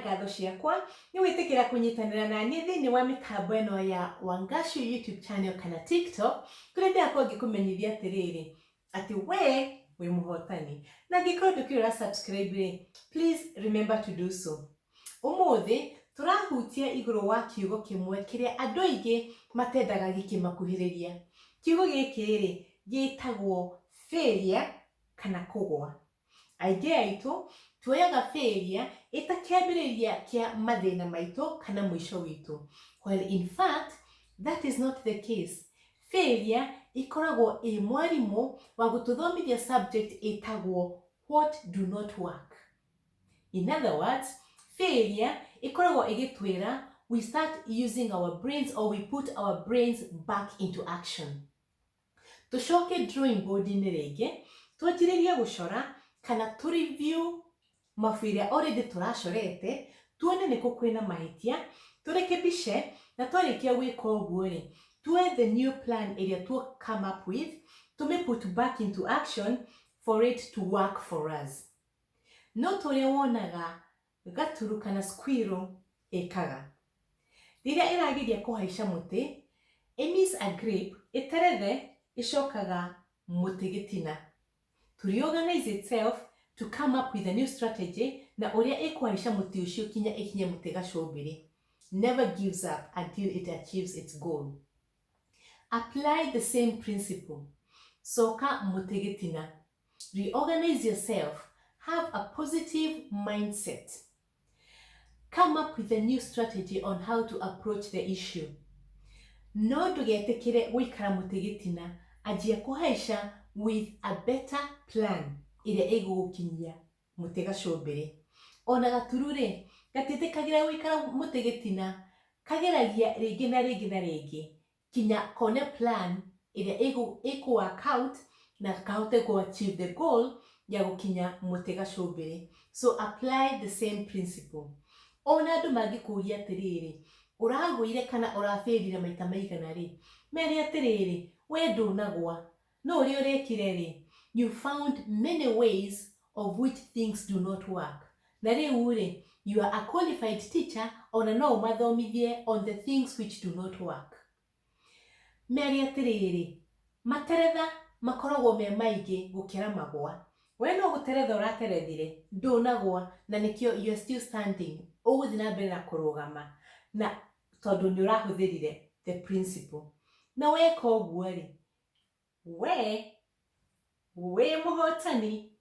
ngatho ciakwa nĩ wĩtĩkĩra kũnyitanĩra na niĩ thĩinĩ wa mĩtambo ĩno ya Wangashu YouTube channel kana TikTok, kũrĩa ndĩrakorwo ngĩkũmenyithia atĩrĩrĩ atĩ we wĩ mũhotani. Na angĩkorwo ndũkĩra subscribe, please remember to do so. Ũmũthĩ tũrahutia igũrũ wa kiugo kĩmwe kĩrĩa andũ aingĩ matendaga gĩkĩmakuhĩrĩria. Kiugo gĩkĩ gĩtagwo failure kana kũgwa. Aingĩ aitũ tuoyaga failure ĩta kĩambĩrĩria kĩa mathĩna maitũ kana mũico witũ. While in fact that is not the case. Failure ikoragwo ĩ mwarimũ wa gũtũthomithia subject ĩtagwo what do not work. In other words, failure ikoragwo ĩgĩtwĩra we start using our brains or we put our brains back into action. Tũcoke drawing board-inĩ rĩngĩ, twanjĩrĩrie gũcora kana to review mabuku iria already tũracorete, tuone nĩkũ kwĩna mahĩtia, tũrekebishe na twarĩkia gwĩka ũguo tuoe the new plan ĩrĩa come up with, put back into action for it to work for us. No tũrĩa wonaga gaturu kana squirrel ĩkaga. Rĩrĩa ĩrageria kũhaica mũtĩ, miss a grape ĩterethe ĩcokaga mũtĩ gĩtina. To reorganize itself to come up with a new strategy na ũrĩa ĩkũhaica mũtĩ ũcio kinya ĩkinye mũtĩ gacũmbĩrĩ. Never gives up until it achieves its goal. Apply the same principle. Soka mũtĩ gĩtina. Reorganize yourself. Have a positive mindset. Come up with a new strategy on how to approach the issue. No ndũgetĩkĩre gũikara mũtĩ gĩtina, anjia kũhaica with a better plan ĩrĩa ĩgũgũkinyia mũtĩ gacũmbĩrĩ. Ona gaturu gatĩtĩkagĩra gũikara mũtĩ gĩtina, kageragia rĩngĩ na rĩngĩ na rĩngĩ kinya kone plan ĩrĩa work out na kahote achieve the goal ya gũkinya mũtĩ gacũmbĩrĩ. So apply the same principle. Ona andũ mangĩkũria atĩrĩrĩ, ũragũire kana ũrabĩrire maita maigana mere atĩrĩrĩ, we ndũnagwa, no ũrĩa ũrekire you found many ways of which things do not work. Na rĩu you are a qualified teacher, ona no ũmathomithie on the things which do not work. Mere atĩrĩrĩ, materetha makoragwo me maingĩ gũkĩra magwa. We no gũteretha ũraterethire, ndũnagwa na nĩkĩo you are still standing. Ũgũthiĩ na mbere na kũrũgama na tondũ nĩ ũrahũthĩrire the principle. Na weka ũguo we wĩ mũhotani.